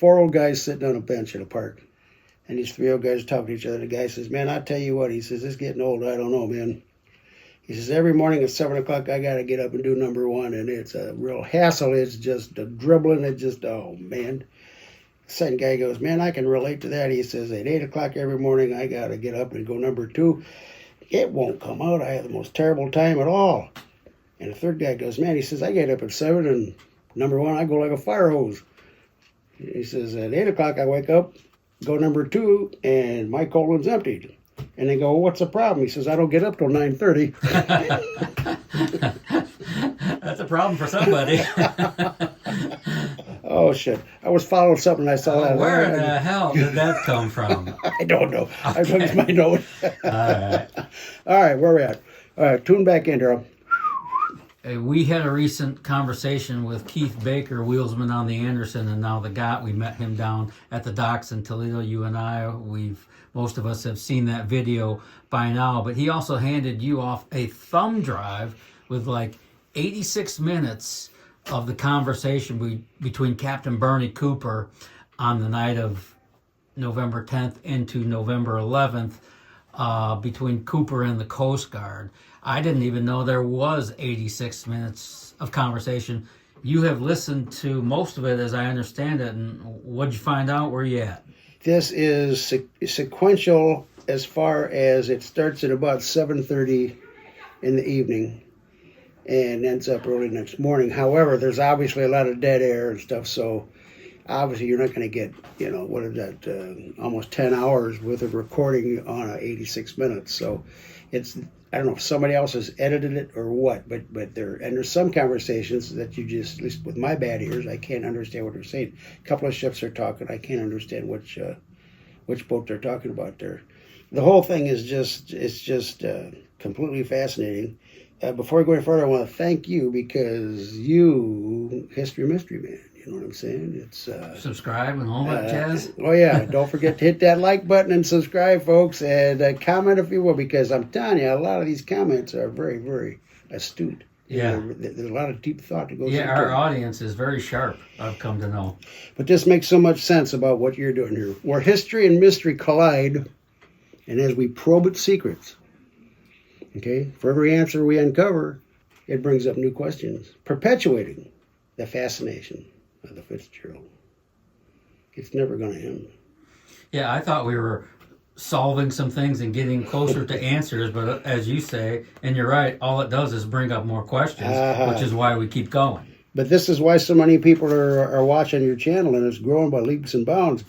4 old guys sitting on a bench in a park. And these 3 old guys talking to each other. The guy says, man, I'll tell you what. He says, it's getting old. I don't know, man. He says, every morning at 7 o'clock, I got to get up and do number 1. And it's a real hassle. It's just a dribbling. It's just, oh, man. The second guy goes, man, I can relate to that. He says, at 8 o'clock every morning, I got to get up and go number 2. It won't come out. I have the most terrible time at all. And the third guy goes, man, he says, I get up at 7 and number 1, I go like a fire hose. He says, at 8 o'clock, I wake up, go number 2, and my colon's emptied. And they go, well, what's the problem? He says, I don't get up till 9:30. That's a problem for somebody. Oh, shit. I was following something I saw that. Where in the hell did that come from? I don't know. Okay. I looked at my note. All right. All right, where are we at? All right, tune back in, Darrell. We had a recent conversation with Keith Baker, wheelsman on the Anderson, and now we met him down at the docks in Toledo. You and I, most of us have seen that video by now, but he also handed you off a thumb drive with like 86 minutes of the conversation between Captain Bernie Cooper on the night of November 10th into November 11th, between Cooper and the Coast Guard. I didn't even know there was 86 minutes of conversation. You have listened to most of it, as I understand it, and what'd you find out? Where you at? This is sequential as far as it starts at about 7:30 in the evening and ends up early next morning. However, there's obviously a lot of dead air and stuff, so obviously you're not going to get, what is that, almost 10 hours worth of recording on 86 minutes. So it's, I don't know if somebody else has edited it or what, but there's some conversations that you just, at least with my bad ears, I can't understand what they're saying. A couple of ships are talking. I can't understand which boat they're talking about there. The whole thing is just completely fascinating. Before I go any further, I want to thank you because you, History Mystery Man, you know what I'm saying? It's subscribe and all that jazz. Oh yeah, don't forget to hit that like button and subscribe, folks, and comment if you will, because I'm telling you, a lot of these comments are very, very astute. Yeah, there's a lot of deep thought that goes into it. Yeah, our audience is very sharp, I've come to know. But this makes so much sense about what you're doing here. Where history and mystery collide, and as we probe its secrets, okay, for every answer we uncover, it brings up new questions, perpetuating the fascination of the Fitzgerald. It's never going to end. Yeah, I thought we were solving some things and getting closer to answers, but as you say, and you're right, all it does is bring up more questions, which is why we keep going. But this is why so many people are watching your channel, and it's growing by leaps and bounds.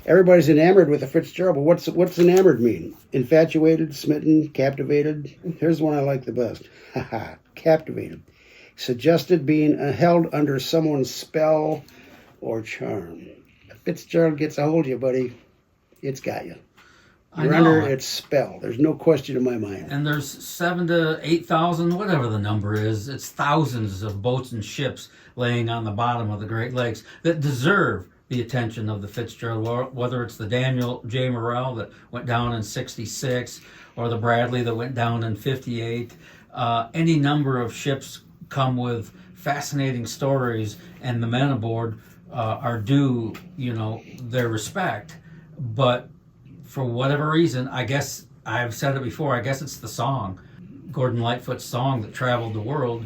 Everybody's enamored with the Fitzgerald, but what's enamored mean? Infatuated, smitten, captivated? Here's the one I like the best. Captivated. Suggested being held under someone's spell or charm. If Fitzgerald gets a hold of you, buddy, it's got you. You're under its spell. There's no question in my mind. And there's 7,000 to 8,000, whatever the number is. It's thousands of boats and ships laying on the bottom of the Great Lakes that deserve the attention of the Fitzgerald, whether it's the Daniel J. Morrell that went down in 66 or the Bradley that went down in 58. Any number of ships come with fascinating stories, and the men aboard are due, their respect. But for whatever reason, I guess I've said it before, I guess it's the song, Gordon Lightfoot's song that traveled the world.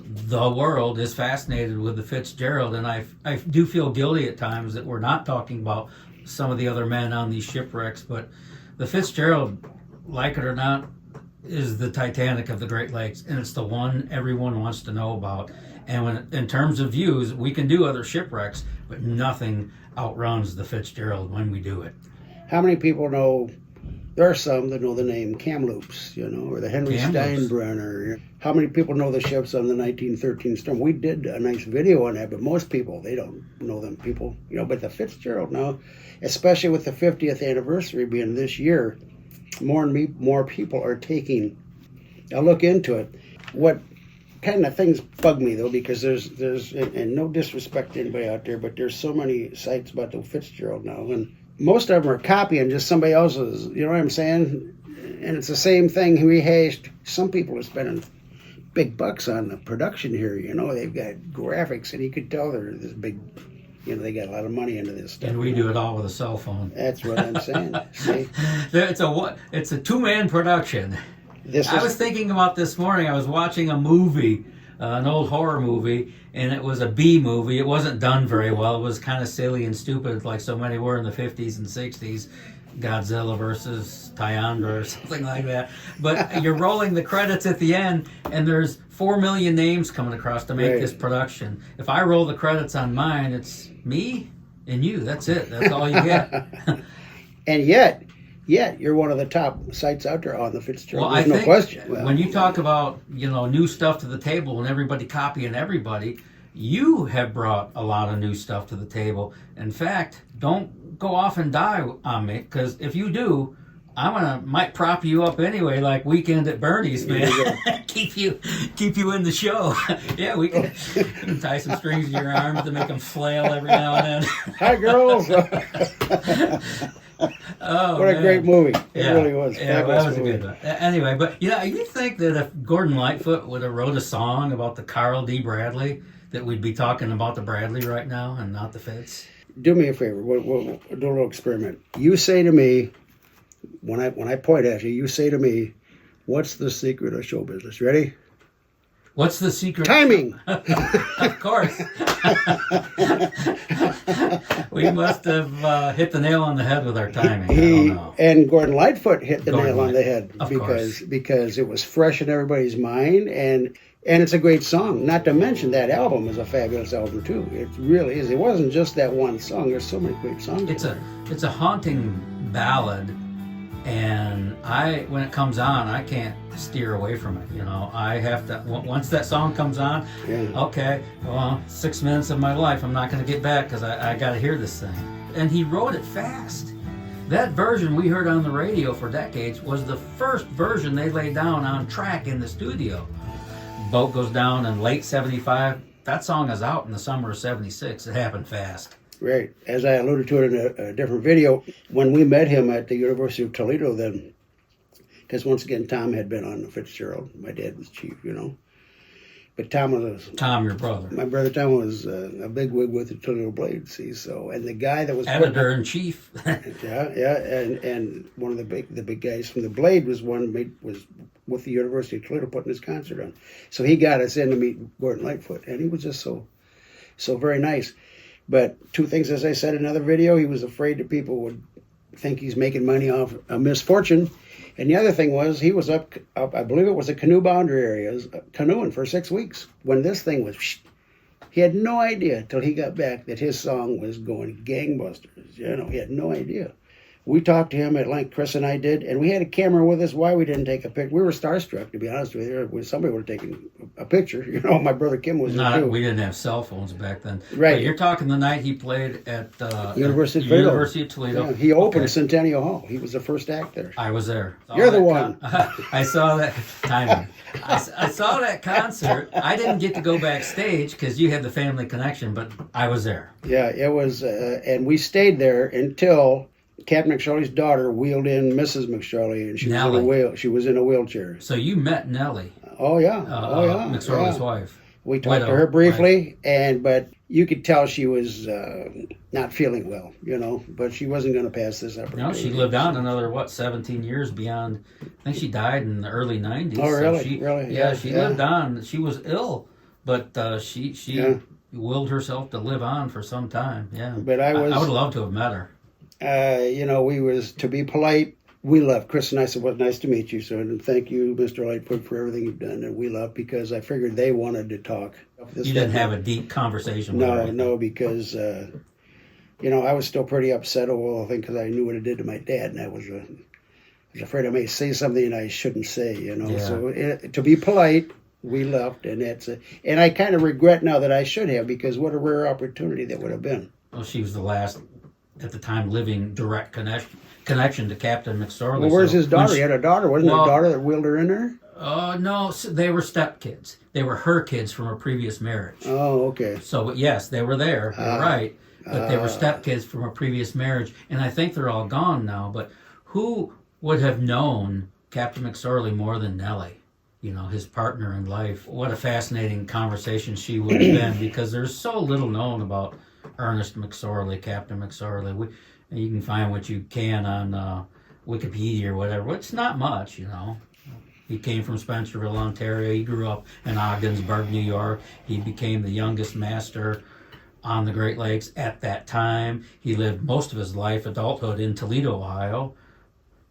The world is fascinated with the Fitzgerald, and I do feel guilty at times that we're not talking about some of the other men on these shipwrecks, but the Fitzgerald, like it or not, is the Titanic of the Great Lakes, and it's the one everyone wants to know about. And when, in terms of views, we can do other shipwrecks, but nothing outruns the Fitzgerald when we do it. How many people know? There are some that know the name Kamloops, or the Henry Steinbrenner. How many people know the ships on the 1913 storm? We did a nice video on that, but most people, they don't know them people. But the Fitzgerald now, especially with the 50th anniversary being this year, more and more people are taking a look into it. What kind of things bug me, though, because there's and no disrespect to anybody out there, but there's so many sites about the Fitzgerald now, and most of them are copying just somebody else's, you know what I'm saying? And it's the same thing rehashed. Some people are spending big bucks on the production here, they've got graphics, and you could tell they're this big they got a lot of money into this stuff. And we do it all with a cell phone. That's what I'm saying. See? It's a two-man production. I was thinking about this morning. I was watching a movie, an old horror movie, and it was a B movie. It wasn't done very well. It was kind of silly and stupid, like so many were in the 50s and 60s. Godzilla versus Tyandra or something like that. But you're rolling the credits at the end, and there's 4 million names coming across to make this production. If I roll the credits on mine, it's me and you. That's it. That's all you get. And yet you're one of the top sites out there on the Fitzgerald. Well, There's no question. Well, when you talk about new stuff to the table and everybody copying everybody, you have brought a lot of new stuff to the table. In fact, don't go off and die on me, because if you do, might prop you up anyway, like Weekend at Bernie's, man. keep you in the show. Yeah, we can tie some strings to your arms to make them flail every now and then. Hi, girls. Oh, what a great movie. It really was. Yeah, that was a good one. Anyway, but you think that if Gordon Lightfoot would have wrote a song about the Carl D. Bradley, that we'd be talking about the Bradley right now and not the Fitz? Do me a favor. We'll do a little experiment. You say to me, when I point at you, you say to me, what's the secret of show business? Ready? What's the secret? Timing. Of course. We must have hit the nail on the head with our timing. I don't know. And Gordon Lightfoot hit the nail on the head course. because it was fresh in everybody's mind, and it's a great song. Not to mention that album is a fabulous album too. It really is. It wasn't just that one song. There's so many great songs. It's a haunting ballad, and when it comes on, I can't steer away from it. I have to, once that song comes on, okay, well, 6 minutes of my life I'm not going to get back, because I got to hear this thing. And he wrote it fast. That version we heard on the radio for decades was the first version they laid down on track in the studio. Boat Goes Down in late 75. That song is out in the summer of 76. It happened fast. Right. As I alluded to it in a different video, when we met him at the University of Toledo then, because once again, Tom had been on the Fitzgerald. My dad was chief, But Tom, your brother. My brother Tom was a bigwig with the Toledo Blade, see. So, and the guy that was editor-in-chief. and one of the big guys from the Blade was with the University of Toledo putting his concert on. So he got us in to meet Gordon Lightfoot, and he was just so very nice. But two things, as I said in another video, he was afraid that people would think he's making money off a misfortune. And the other thing was, he was up I believe it was the canoe boundary areas, canoeing for 6 weeks. When this thing was, he had no idea till he got back that his song was going gangbusters. He had no idea. We talked to him at length, Chris and I did, and we had a camera with us. Why we didn't take a picture? We were starstruck, to be honest with you. Somebody would have taken a picture. My brother Kim was there too. We didn't have cell phones back then. Right. But you're talking the night he played at University of Toledo. Yeah, he opened Centennial Hall. He was the first act there. I was there. You're the one. I saw that timing. I saw that concert. I didn't get to go backstage because you had the family connection, but I was there. Yeah, it was, and we stayed there until Captain McSorley's daughter wheeled in Mrs. McSorley, and she was in a wheelchair. So you met Nellie. Oh yeah, McSorley's wife. We talked to her briefly, but you could tell she was not feeling well, but she wasn't going to pass this opportunity. No, she lived on another 17 years beyond. I think she died in the early 90s. Oh really? So really? Yeah, she lived on. She was ill, but she willed herself to live on for some time. Yeah, but I would love to have met her. We was, to be polite, we left. Chris and I said, well, nice to meet you. So thank you, Mr. Lightfoot, for everything you've done. And we left because I figured they wanted to talk. You didn't have a deep conversation with her? No, because, I was still pretty upset over the whole thing because I knew what it did to my dad. And I was afraid I may say something I shouldn't say, Yeah. So to be polite, we left. And and I kind of regret now that I should have, because what a rare opportunity that would have been. Well, she was the last, at the time, living direct connection to Captain McSorley. Well, where's his daughter? He had a daughter. Wasn't there a daughter that wheeled her in there? No, they were stepkids. They were her kids from a previous marriage. Oh, okay. So, yes, they were there. You're right. But they were stepkids from a previous marriage. And I think they're all gone now. But who would have known Captain McSorley more than Nellie? His partner in life. What a fascinating conversation she would have been, because there's so little known about Ernest McSorley, Captain McSorley. You can find what you can on Wikipedia or whatever. It's not much, you know. He came from Spencerville, Ontario. He grew up in Ogdensburg, New York. He became the youngest master on the Great Lakes at that time. He lived most of his life, adulthood, in Toledo, Ohio,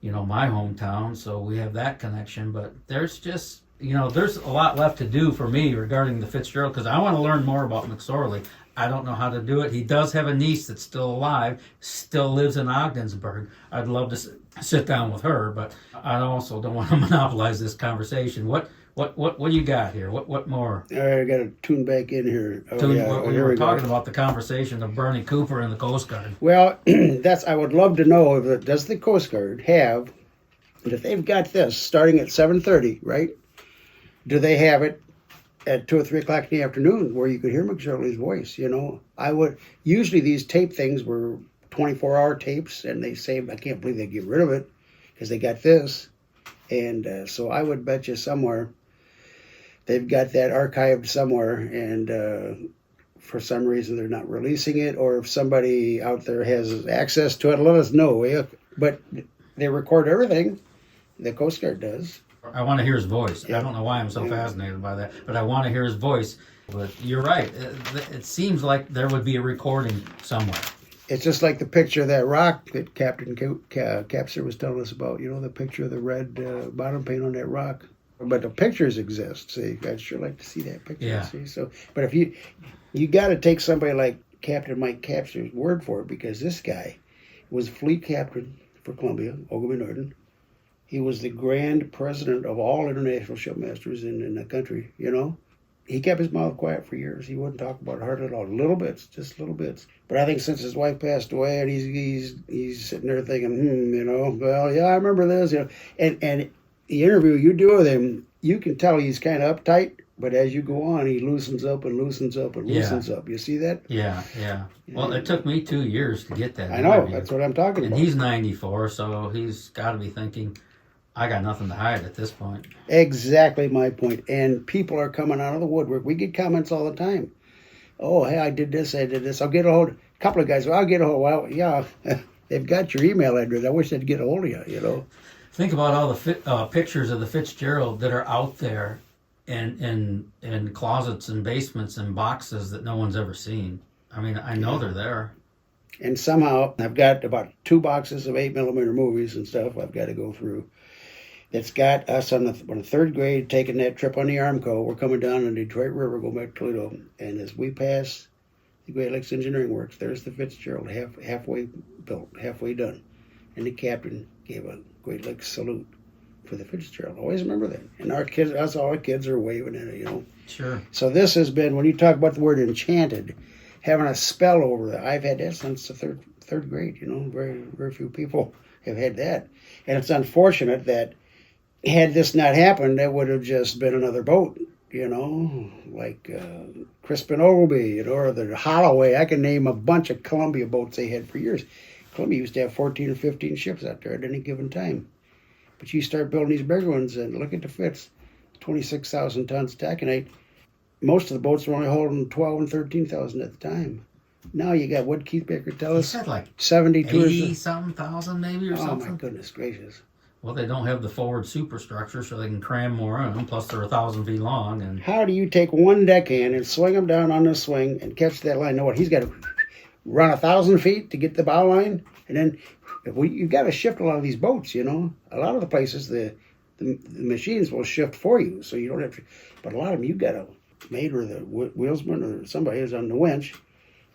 you know, my hometown. So we have that connection. But there's just, you know, there's a lot left to do for me regarding the Fitzgerald, because I want to learn more about McSorley. I don't know how to do it. He does have a niece that's still alive, still lives in Ogdensburg. I'd love to sit down with her, but I also don't want to monopolize this conversation. What do you got here? What more? All right, I got to tune back in here. We were talking about the conversation of Bernie Cooper and the Coast Guard. Well, I would love to know, does the Coast Guard have, and if they've got this starting at 7:30, right? Do they have it at 2 or 3 o'clock in the afternoon where you could hear McSorley's voice? You know, usually these tape things were 24-hour tapes, and they say, I can't believe they get rid of it because they got this. And so I would bet you somewhere they've got that archived somewhere, and for some reason they're not releasing it, or if somebody out there has access to it, let us know. Yeah? But they record everything. The Coast Guard does. I want to hear his voice. Yeah. I don't know why I'm so fascinated by that, but I want to hear his voice. But you're right. It seems like there would be a recording somewhere. It's just like the picture of that rock that Captain Capser was telling us about. You know, the picture of the red bottom paint on that rock. But the pictures exist. See, I'd sure like to see that picture. Yeah. See, so, but if you got to take somebody like Captain Mike Capser's word for it, because this guy was fleet captain for Columbia, Ogilvy Norton. He was the grand president of all international shipmasters in the country, you know. He kept his mouth quiet for years. He wouldn't talk about it hardly at all. Little bits, just little bits. But I think since his wife passed away, and he's sitting there thinking, you know, well, yeah, I remember this, you know. And the interview you do with him, you can tell he's kind of uptight, but as you go on, he loosens up and loosens up and loosens up. You see that? Yeah. Well, it took me 2 years to get that. I know, that's what I'm talking about. And he's 94, so he's got to be thinking, I got nothing to hide at this point. Exactly my point. And people are coming out of the woodwork. We get comments all the time. Oh, hey, I did this. I'll get a hold. A couple of guys, I'll get a hold. Well, yeah, they've got your email address. I wish they'd get a hold of you, you know. Think about all the pictures of the Fitzgerald that are out there in closets and basements and boxes that no one's ever seen. I mean, I know they're there. And somehow I've got about 2 boxes of 8mm movies and stuff I've got to go through. It's got us on the 3rd grade taking that trip on the Armco. We're coming down the Detroit River, going back to Toledo. And as we pass the Great Lakes Engineering Works, there's the Fitzgerald, halfway built, halfway done. And the captain gave a Great Lakes salute for the Fitzgerald. Always remember that. And all our kids are waving at it, you know. Sure. So this has been, when you talk about the word enchanted, having a spell over that. I've had that since the third grade, you know. Very, very few people have had that. And it's unfortunate that had this not happened, it would have just been another boat, you know, like Crispin Ogilvy, you know, or the Holloway. I can name a bunch of Columbia boats they had for years. Columbia used to have 14 or 15 ships out there at any given time. But you start building these bigger ones, and look at the Fitz, 26,000 tons taconite. Most of the boats were only holding 12 and 13,000 at the time. Now you got, what Keith Baker tell us? He said like 72 80-something thousand maybe or something. Oh my goodness gracious. Well, they don't have the forward superstructure, so they can cram more in them. Plus, they're 1,000 feet long. And how do you take one deckhand and swing them down on the swing and catch that line? Know what? He's got to run 1,000 feet to get the bow line, and then you've got to shift a lot of these boats. You know, a lot of the places the machines will shift for you, so you don't have to. But a lot of them, you got a mate or the wheelsman or somebody is on the winch,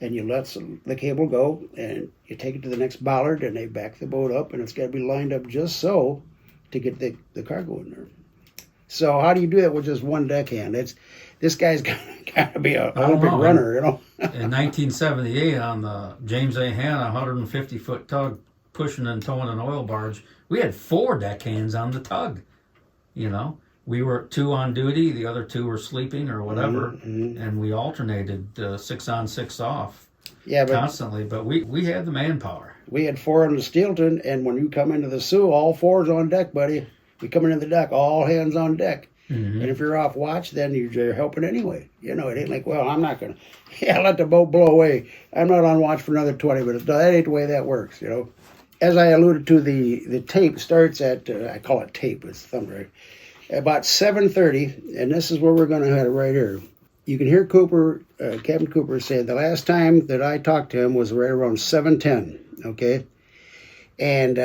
and you let the cable go, and you take it to the next bollard, and they back the boat up, and it's got to be lined up just so to get the cargo in there. So how do you do that with just one deckhand? This guy's got to be an Olympic runner, you know. In 1978, on the James A. Hanna 150-foot tug pushing and towing an oil barge, we had 4 deckhands on the tug, you know. We were 2 on duty, the other 2 were sleeping or whatever, and we alternated 6 on, 6 off constantly. But we had the manpower. We had 4 on the Steelton, and when you come into the Sioux, all 4's on deck, buddy. We come into the deck, all hands on deck. Mhm. And if you're off watch, then you're helping anyway. You know, it ain't like, well, I'm not going to, yeah, let the boat blow away. I'm not on watch for another 20 minutes. No, that ain't the way that works, you know. As I alluded to, the tape starts at, I call it tape, it's thumb drive, about 7:30, and this is where we're going to head right here. You can hear Cooper, Captain Cooper, say the last time that I talked to him was right around 7:10, okay? And